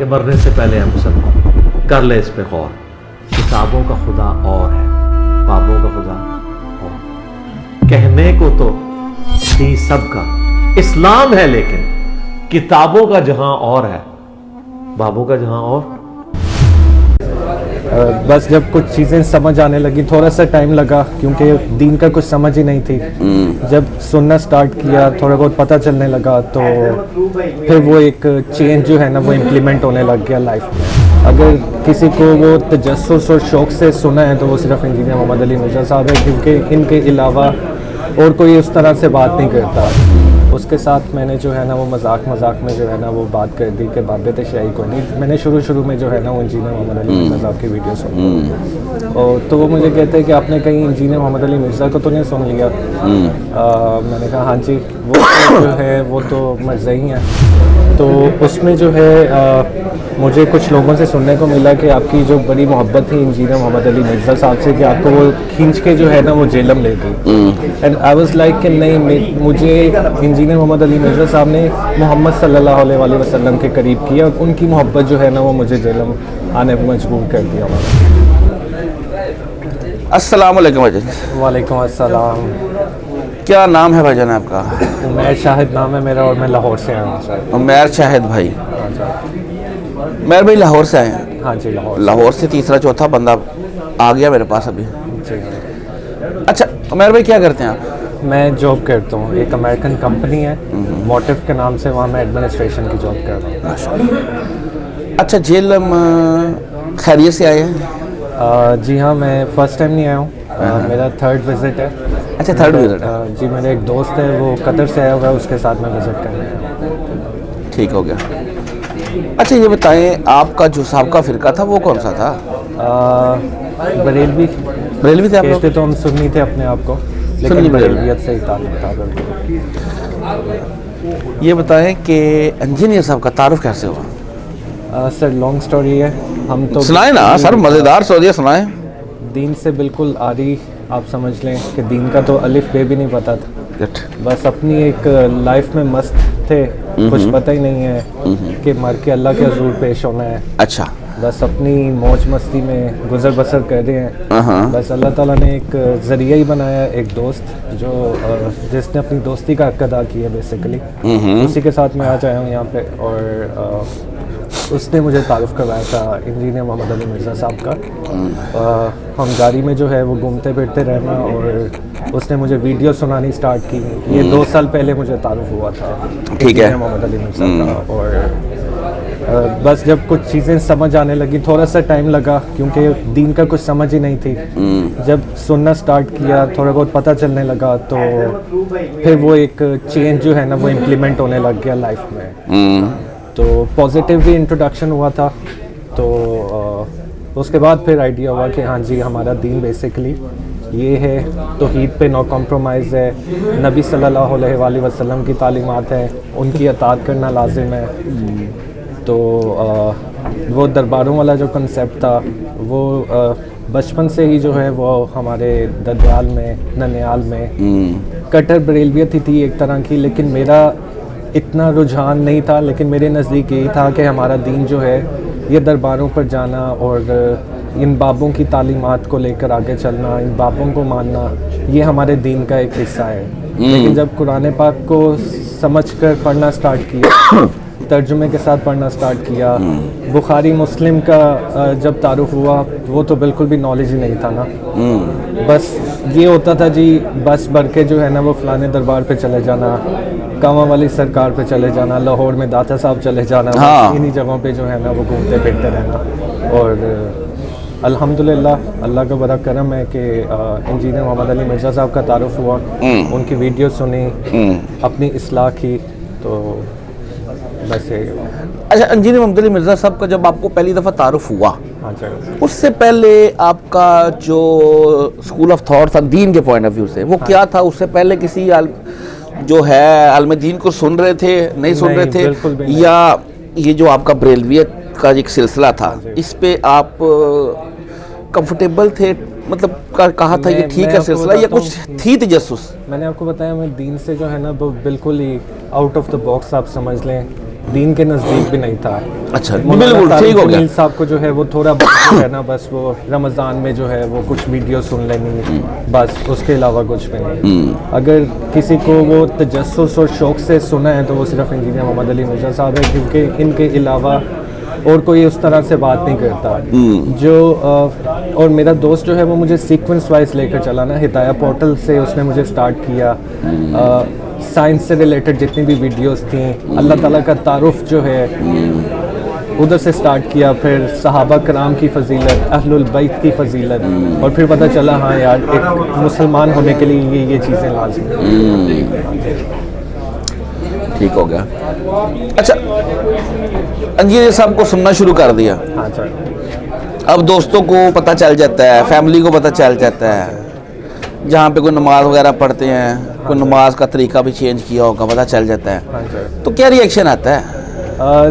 कि मरने से पहले हम सब कर ले इस पे गौर। किताबों का खुदा और है, बाबों का खुदा और। कहने को तो दी सबका इस्लाम है, लेकिन किताबों का जहां और है, बाबों का जहां और। बस जब कुछ चीज़ें समझ आने लगी, थोड़ा सा टाइम लगा क्योंकि दीन का कुछ समझ ही नहीं थी। जब सुनना स्टार्ट किया, थोड़ा बहुत पता चलने लगा, तो फिर वो एक चेंज जो है ना वो इम्प्लीमेंट होने लग गया लाइफ में। अगर किसी को वो तजस्सुस और शौक़ से सुना है तो वो सिर्फ इंजीनियर मोहम्मद अली मिर्ज़ा साहब है, क्योंकि इनके अलावा और कोई उस तरह से बात नहीं करता। उसके साथ मैंने जो है ना वो मजाक में जो है ना वो बात कर दी कि बाबे तशाई को नहीं। मैंने शुरू में जो है ना वो इंजीनियर मोहम्मद अली मिर्ज़ा साहब की वीडियो सुनी, और तो वो मुझे कहते हैं कि आपने कहीं इंजीनियर मोहम्मद अली मिर्ज़ा को तो नहीं सुन लिया। मैंने कहा हाँ जी, वो तो जो है वो तो मरज़ई हैं। तो उसमें जो है मुझे कुछ लोगों से सुनने को मिला कि आपकी जो बड़ी मोहब्बत थी इंजीनियर मोहम्मद अली मिर्ज़ा साहब से, कि आपको वो खींच के जो है ना वो जेलम ले गई। एंड आई वाज लाइक कि नहीं, मुझे इंजीनियर मोहम्मद अली मिर्ज़ा साहब ने मोहम्मद सल्लल्लाहु अलैहि वसल्लम के करीब किया, और उनकी मोहब्बत जो है ना वो मुझे जेलम आने पर मजबूर कर दिया। अस्सलाम वालेकुम भाईजान। वालेकुम अस्सलाम। क्या नाम है भाईजान आपका? उमैर शाहिद नाम है मेरा, और मैं लाहौर से आया हूँ सर। उमैर शाहिद भाई। उमैर भाई लाहौर से आए हैं? हाँ जी, लाहौर से तीसरा चौथा बंदा आ गया मेरे पास अभी। अच्छा उमैर भाई क्या करते हैं आप? मैं जॉब करता हूँ, एक अमेरिकन कंपनी है मोटिव के नाम से, वहाँ मैं एडमिनिस्ट्रेशन की जॉब कर रहा हूँ। अच्छा जेलम खैरियत से आए हैं? जी हाँ, मैं फर्स्ट टाइम नहीं आया हूँ, मेरा थर्ड विज़िट है। अच्छा थर्ड विज़िट है। जी, मेरा एक दोस्त है वो कतर से आया हुआ है, उसके साथ मैं विज़िट करने आया हूँ। ठीक हो गया। अच्छा ये बताएं, आपका जो साहब का फ़िरका था वो कौन सा था? बरेलवी थे आप लोग? कहते तो हम सुन्नी थे अपने आप को, लेकिन बरेलवियत से ही ताल्लुक़ था बिल्कुल। ये बताएं कि इंजीनियर साहब का तारुफ कैसे हुआ? सर लॉन्ग स्टोरी है, हम तो सुनाए ना सर, मज़ेदार स्टोरी सुनाएं। दीन से बिल्कुल आरी, आप समझ लें कि दीन का तो अलिफ बे भी नहीं पता था। बस अपनी एक लाइफ में मस्त थे, कुछ पता ही नहीं है कि मर के अल्लाह के हुज़ूर पेश होना है। अच्छा, बस अपनी मौज मस्ती में गुजर बसर कर रहे हैं। बस अल्लाह ताला ने एक ज़रिया ही बनाया, एक दोस्त जो जिसने अपनी दोस्ती का हक़ अदा किया बेसिकली, उसी के साथ मैं आज आया हूँ यहाँ पे। और उसने मुझे तारुफ़ करवाया था इंजीनियर मोहम्मद अली मिर्ज़ा साहब का। हम गाड़ी में जो है वो घूमते फिरते रहना, और उसने मुझे वीडियो सुनानी स्टार्ट की। ये 2 साल पहले मुझे तारुफ़ हुआ था इंजीनियर मोहम्मद अली मिर्ज़ा का। और बस जब कुछ चीज़ें समझ आने लगी, थोड़ा सा टाइम लगा क्योंकि दीन का कुछ समझ ही नहीं थी। जब सुनना स्टार्ट किया, थोड़ा बहुत पता चलने लगा, तो फिर वो एक चेंज जो है ना वो इम्प्लीमेंट होने लग गया लाइफ में। तो पॉजिटिव भी इंट्रोडक्शन हुआ था, तो उसके बाद फिर आइडिया हुआ कि हाँ जी, हमारा दीन बेसिकली ये है, तौहीद पे नो कॉम्प्रोमाइज़ है, नबी सल्लल्लाहु अलैहि वसल्लम की तालीमात है, उनकी अताअत करना लाजिम है। तो वो दरबारों वाला जो कंसेप्ट था वो बचपन से ही जो है वो हमारे ददयाल में, ननियाल में कट्टर बरेलवियत ही थी एक तरह की, लेकिन मेरा इतना रुझान नहीं था। लेकिन मेरे नज़दीक यही था कि हमारा दीन जो है ये दरबारों पर जाना और इन बाबों की तालीमात को लेकर आगे चलना, इन बाबों को मानना, ये हमारे दीन का एक हिस्सा है। लेकिन जब कुरान पाक को समझकर पढ़ना स्टार्ट किया, तर्जुमे के साथ पढ़ना स्टार्ट किया, बुखारी मुस्लिम का जब तारुफ हुआ, वो तो बिल्कुल भी नॉलेज ही नहीं था ना। बस ये होता था जी, बस भर के जो है ना वो फलाने दरबार पे चले जाना, कामा वाली सरकार पे चले जाना, लाहौर में दाता साहब चले जाना, इन्हीं जगहों पे जो है ना वो घूमते फिरते रहना। और अल्हम्दुलिल्लाह अल्लाह का बड़ा करम है कि इंजीनियर मोहम्मद अली मिर्ज़ा साहब का तारुफ हुआ, उनकी वीडियो सुनी, अपनी इस्लाह की, तो बस यही। अच्छा इंजीनियर मोहम्मद अली मिर्ज़ा साहब का जब आपको पहली दफ़ा तारुफ हुआ, हाँ जी, उससे पहले आपका जो स्कूल ऑफ थॉट था दीन के पॉइंट ऑफ व्यू से वो क्या था? उससे पहले किसी जो है आलम दीन को सुन रहे थे, नहीं सुन रहे थे, या ये जो आपका बरेलवियत का एक सिलसिला था इस पे आप कंफर्टेबल थे? मतलब कहा था ये ठीक है सिलसिला, या कुछ थी तजस्सुस? मैंने आपको बताया, मैं दीन से जो है ना वो बिल्कुल ही आउट ऑफ द बॉक्स आप समझ लें दीन के नज़दीक भी नहीं था। अच्छा, मौलाना बिल्कुल तारिक ठीक हो गया। जमील साहब को जो है वो थोड़ा बहुत जो है ना बस वो रमज़ान में जो है वो कुछ वीडियो सुन लेनी, बस उसके अलावा कुछ भी नहीं। अगर किसी को वो तजस्सुस और शौक़ से सुना है तो वो सिर्फ इंजीनियर मोहम्मद अली मिर्ज़ा साहब है, क्योंकि इनके अलावा और कोई उस तरह से बात नहीं करता। जो और मेरा दोस्त जो है वो मुझे सीक्वेंस वाइज लेकर चला ना, हिदाया पोर्टल से उसने मुझे स्टार्ट किया। साइंस से रिलेटेड जितनी भी वीडियोस थी, अल्लाह ताला का तारुफ जो है उधर से स्टार्ट किया, फिर सहाबा कराम की फजीलत, अहलुल बैत की फजीलत, और फिर पता चला हाँ यार एक मुसलमान होने के लिए ये चीज़ें लाज़मी। ठीक हो गया। अच्छा, इंजीनियर साहब को सुनना शुरू कर दिया, हाँ सर। अब दोस्तों को पता चल जाता है, फैमिली को पता चल जाता है, जहाँ पे कोई नमाज वगैरह पढ़ते हैं, कोई नमाज का तरीका भी चेंज किया होगा, पता चल जाता है, हाँ सर। तो क्या रिएक्शन आता है?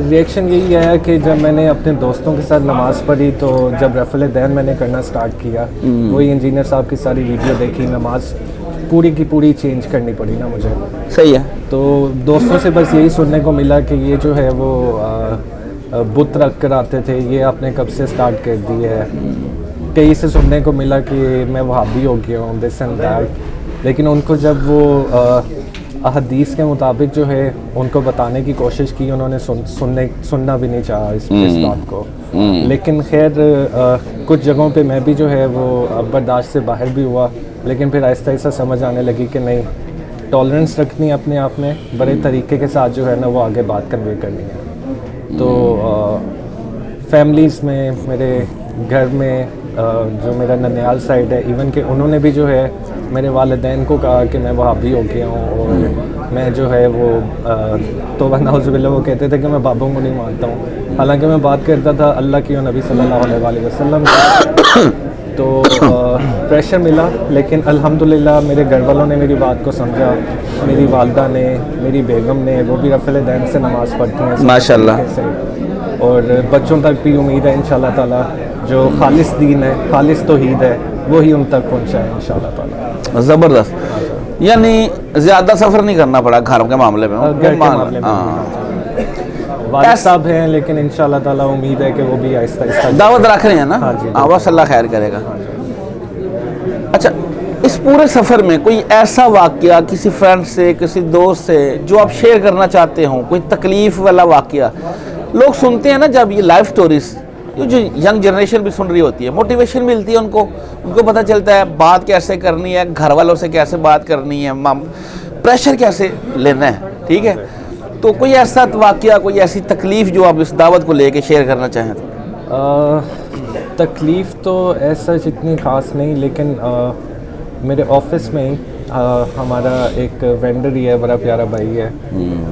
रिएक्शन यही है कि जब मैंने अपने दोस्तों के साथ नमाज़ पढ़ी तो जब रफ़ल दैन मैंने करना स्टार्ट किया, वही इंजीनियर साहब की सारी वीडियो देखी, नमाज पूरी की पूरी चेंज करनी पड़ी ना मुझे। सही है। तो दोस्तों से बस यही सुनने को मिला कि ये जो है वो बुत रख कर आते थे, ये आपने कब से स्टार्ट कर दी है। कई से सुनने को मिला कि मैं वहाबी हो गया हूँ, दिस एंड दैट, लेकिन उनको जब वो अहदीस के मुताबिक जो है उनको बताने की कोशिश की, उन्होंने सुनना भी नहीं चाहा इस बात को। लेकिन खैर कुछ जगहों पे मैं भी जो है वो बर्दाश्त से बाहर भी हुआ, लेकिन फिर आहिस्ता आहिस्ता समझ आने लगी कि नहीं, टॉलरेंस रखनी है अपने आप में, बड़े तरीके के साथ जो है ना वो आगे बात कन्वे करनी है। तो फैमिलीज़ में, मेरे घर में जो मेरा ननियाल साइड है, इवन कि उन्होंने भी जो है मेरे वालिदैन को कहा कि मैं वहाबी हो गया हूँ, और मैं जो है वो तौबा नाउज़ुबिल्लाह, वो कहते थे कि मैं बाबों को नहीं मानता हूँ, हालांकि मैं बात करता था अल्लाह की और नबी सल्लल्लाहु अलैहि वसल्लम की। तो प्रेशर मिला, लेकिन अल्हम्दुलिल्लाह मेरे घर वालों ने मेरी बात को समझा, मेरी वालदा ने, मेरी बेगम ने, वो भी रफ़ल दैन से नमाज़ पढ़ती हैं माशाल्लाह, और बच्चों तक भी उम्मीद है इंशाल्लाह ताला जो खालिस दीन है, खालिस तौहीद है, वो ही उन तक पहुँचा है इंशाल्लाह ताला। ज़बरदस्त। यानी ज़्यादा सफ़र नहीं करना पड़ा घर के मामले में, घर के मामले में वालिद साहब हैं, लेकिन इंशाल्लाह ताला उम्मीद है कि वो भी आहिस्ता आहिस्ता दावत रख रहे हैं ना। हाँ जी, बस अल्लाह खैर करेगा। अच्छा, इस पूरे सफ़र में कोई ऐसा वाक़या किसी फ्रेंड से, किसी दोस्त से जो आप शेयर करना चाहते हो, कोई तकलीफ़ वाला वाक़या? लोग सुनते हैं ना जब ये लाइफ स्टोरीज, ये जो यंग जनरेशन भी सुन रही होती है, मोटिवेशन मिलती है उनको पता चलता है बात कैसे करनी है, घर वालों से कैसे बात करनी है, प्रेशर कैसे लेना है, ठीक है। तो कोई ऐसा वाक़या, कोई ऐसी तकलीफ़ जो आप इस दावत को लेके शेयर करना चाहें तो? तकलीफ़ तो ऐसा इतनी ख़ास नहीं, लेकिन मेरे ऑफिस में ही हमारा एक वेंडर ही है, बड़ा प्यारा भाई है,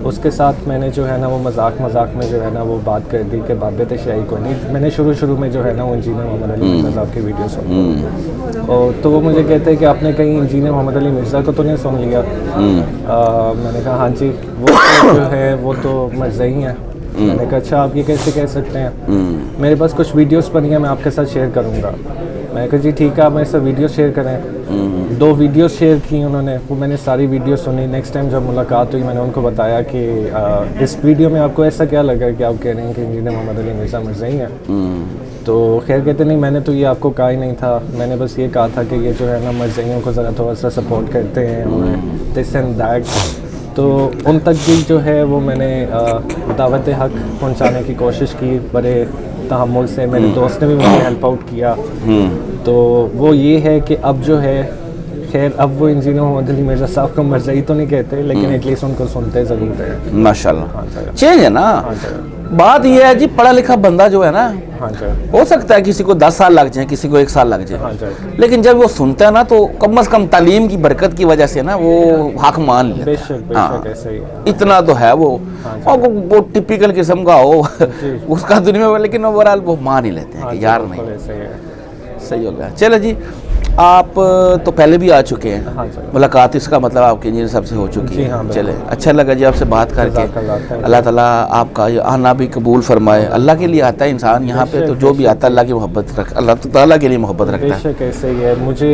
उसके साथ मैंने जो है ना वो मजाक में जो है ना वो बात कर दी कि बाबे तशाई को नहीं। मैंने शुरू में जो है ना वो इंजीनियर मोहम्मद अली मिर्ज़ा साहब की वीडियो सुनी, और तो वो मुझे कहते हैं कि आपने कहीं इंजीनियर मोहम्मद अली मिर्ज़ा को तो नहीं सुन लिया? मैंने कहा हाँ जी, वो तो जो है वो तो मरज़ई हैं। मैंने कहा अच्छा, आप ये कैसे कह सकते हैं? मेरे पास कुछ वीडियोस बनी हैं, मैं आपके साथ शेयर करूँगा। मैंने कहा जी ठीक है, आप मेरे साथ वीडियो शेयर करें। 2 वीडियो शेयर की उन्होंने, वो मैंने सारी वीडियो सुनी। नेक्स्ट टाइम जब मुलाकात हुई मैंने उनको बताया कि इस वीडियो में आपको ऐसा क्या लगा कि आप कह रहे हैं कि इंजीनियर मोहम्मद अली मिर्ज़ा मरज़ई हैं? तो खैर कहते नहीं, मैंने तो ये आपको कहा ही नहीं था, मैंने बस ये कहा था कि ये जो है ना मरज़इयों को ज़रा थोड़ा सा सपोर्ट करते हैं और दिस एंड दैट। तो उन तक भी जो है वो मैंने दावत हक़ पहुंचाने की कोशिश की बड़े तहम्मुल से। मेरे दोस्त ने भी मुझे हेल्प आउट किया। तो वो ये है कि अब जो है खैर अब वो इंजीनियर मोहम्मद अली मिर्ज़ा साहब को मरज़ई तो नहीं कहते, लेकिन एटलीस्ट उनको सुनते ज़रूर है। माशाल्लाह, चेंज है ना। बात ये है जी, पढ़ा लिखा बंदा जो है ना, हो सकता है किसी को 10 साल लग जाए, किसी को 1 साल लग जाए, लेकिन जब वो सुनता है ना तो कम से कम तालीम की बरकत की वजह से ना वो हक मान लेता है। बेशक ऐसे ही इतना तो है वो, और वो टिपिकल किस्म का हो उसका दुनिया में, लेकिन ओवरऑल वो मान ही लेते हैं कि यार नहीं, सही हो गया। चलो जी, आप तो पहले भी आ चुके हैं। हाँ सर। मुलाकात इसका मतलब आपके इंजीनियर साहब से हो चुकी जी है। हाँ, चले, अच्छा लगा जी आपसे बात करके। जज़ाकल्लाह। अल्लाह ताला आपका ये आना भी कबूल फरमाए। अल्लाह के लिए आता है इंसान यहाँ पे, तो जो भी आता है अल्लाह की मोहब्बत रख, अल्लाह ताला के लिए मोहब्बत रखता है। बेशक ऐसे ही है। मुझे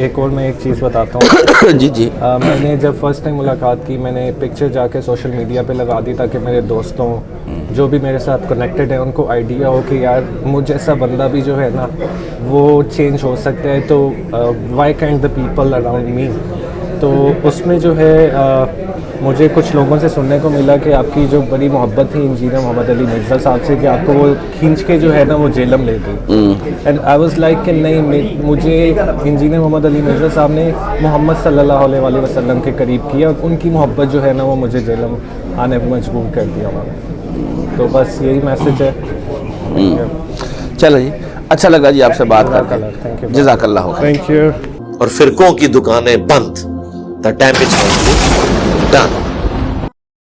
एक और मैं एक चीज़ बताता हूँ। जी जी। मैंने जब फर्स्ट टाइम मुलाकात की, मैंने पिक्चर जाके सोशल मीडिया पे लगा दी ताकि मेरे दोस्तों जो भी मेरे साथ कनेक्टेड है उनको आइडिया हो कि यार मुझ जैसा बंदा भी जो है ना वो चेंज हो सकता है, तो why can't the people around me. तो उसमें जो है मुझे कुछ लोगों से सुनने को मिला कि आपकी जो बड़ी मोहब्बत थी इंजीनियर मोहम्मद अली मिर्ज़ा साहब से, कि आपको वो खींच के जो है ना वो जेलम ले गई। एंड आई वाज लाइक कि नहीं, मुझे इंजीनियर मोहम्मद अली मिर्ज़ा साहब ने मोहम्मद सल्लल्लाहु अलैहि वसल्लम के करीब किया, उनकी मोहब्बत जो है ना वो मुझे जेलम आने पर मजबूर कर दिया उन्होंने। तो बस यही मैसेज है। चलो जी, अच्छा लगा जी आपसे बात करके। जज़ाकल्लाह खैर। Thank you. और फिरकों की दुकानें बंद। The damage done.